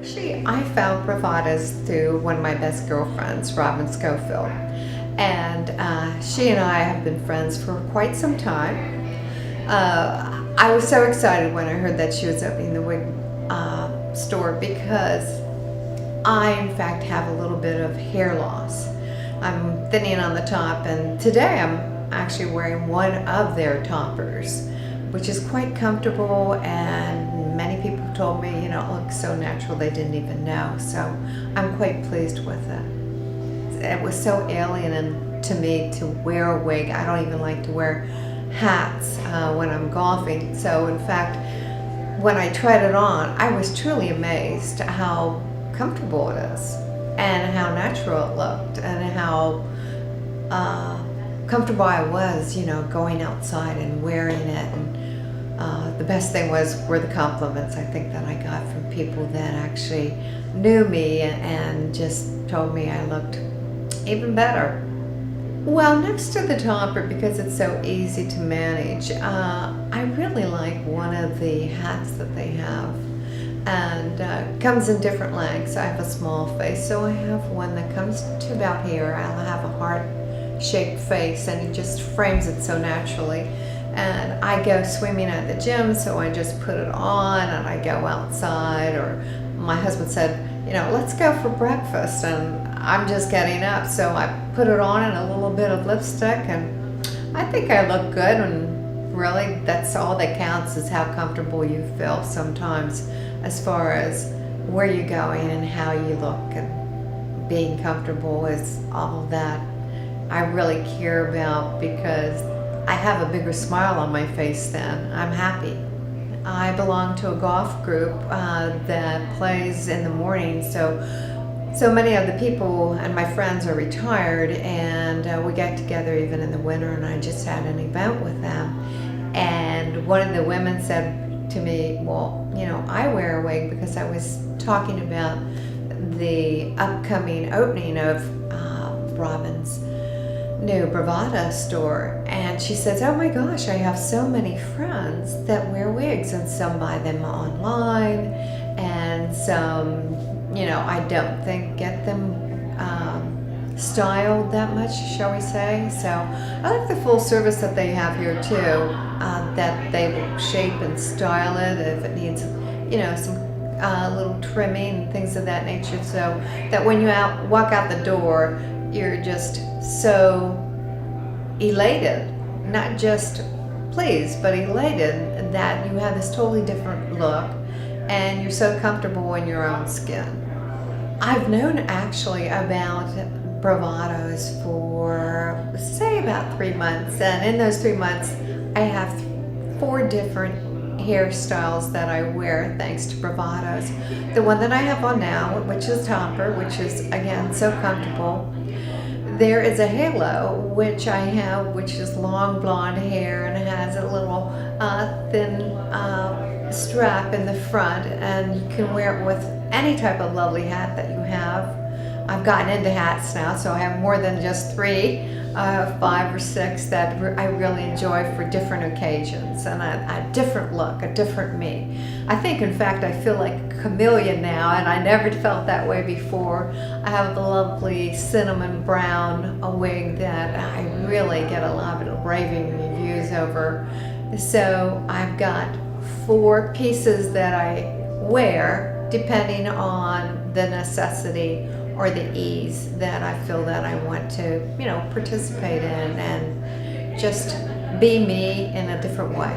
Actually, I found Bravadas through one of my best girlfriends, Robin Schofield. And she and I have been friends for quite some time. I was so excited when I heard that she was opening the wig store because I, in fact, have a little bit of hair loss. I'm thinning on the top, and today I'm actually wearing one of their toppers, which is quite comfortable, and many people told me, you know, it looks so natural they didn't even know. So I'm quite pleased with it. It was so alien to me to wear a wig. I don't even like to wear hats when I'm golfing. So in fact, when I tried it on, I was truly amazed how comfortable it is and how natural it looked and how comfortable I was, you know, going outside and wearing it. And the best thing were the compliments I think that I got from people that actually knew me and just told me I looked even better. Well, next to the topper, because it's so easy to manage, I really like one of the hats that they have, and comes in different lengths. I have a small face, so I have one that comes to about here. I'll have a heart-shaped face, and it just frames it so naturally. And I go swimming at the gym, so I just put it on, and I go outside, or my husband said, you know, let's go for breakfast, and I'm just getting up, so I put it on and a little bit of lipstick, and I think I look good. And really, that's all that counts, is how comfortable you feel sometimes, as far as where you're going and how you look. And being comfortable is all that I really care about, because I have a bigger smile on my face then. I'm happy. I belong to a golf group that plays in the morning, so many of the people and my friends are retired, and we get together even in the winter, and I just had an event with them. And one of the women said to me, well, you know, I wear a wig because I was talking about the upcoming opening of Robin's new Bravadas store, and she says, oh my gosh, I have so many friends that wear wigs, and some buy them online, and some, you know, I don't think get them styled that much, shall we say. So I like the full service that they have here too, that they will shape and style it if it needs, you know, some little trimming and things of that nature, so that when you walk out the door, you're just so elated, not just pleased, but elated that you have this totally different look and you're so comfortable in your own skin. I've known actually about Bravados for, say, about 3 months, and in those 3 months I have 4 different hairstyles that I wear thanks to Bravados. The one that I have on now, which is topper, which is again so comfortable. There is a halo, which I have, which is long blonde hair and has a little thin strap in the front, and you can wear it with any type of lovely hat that you have. I've gotten into hats now, so I have more than just 3, 5 or 6 that I really enjoy for different occasions, and a different look, a different me. I think, in fact, I feel like a chameleon now, and I never felt that way before. I have the lovely cinnamon brown wig that I really get a lot of raving reviews over. So I've got 4 pieces that I wear depending on the necessity or the ease that I feel that I want to, you know, participate in and just be me in a different way.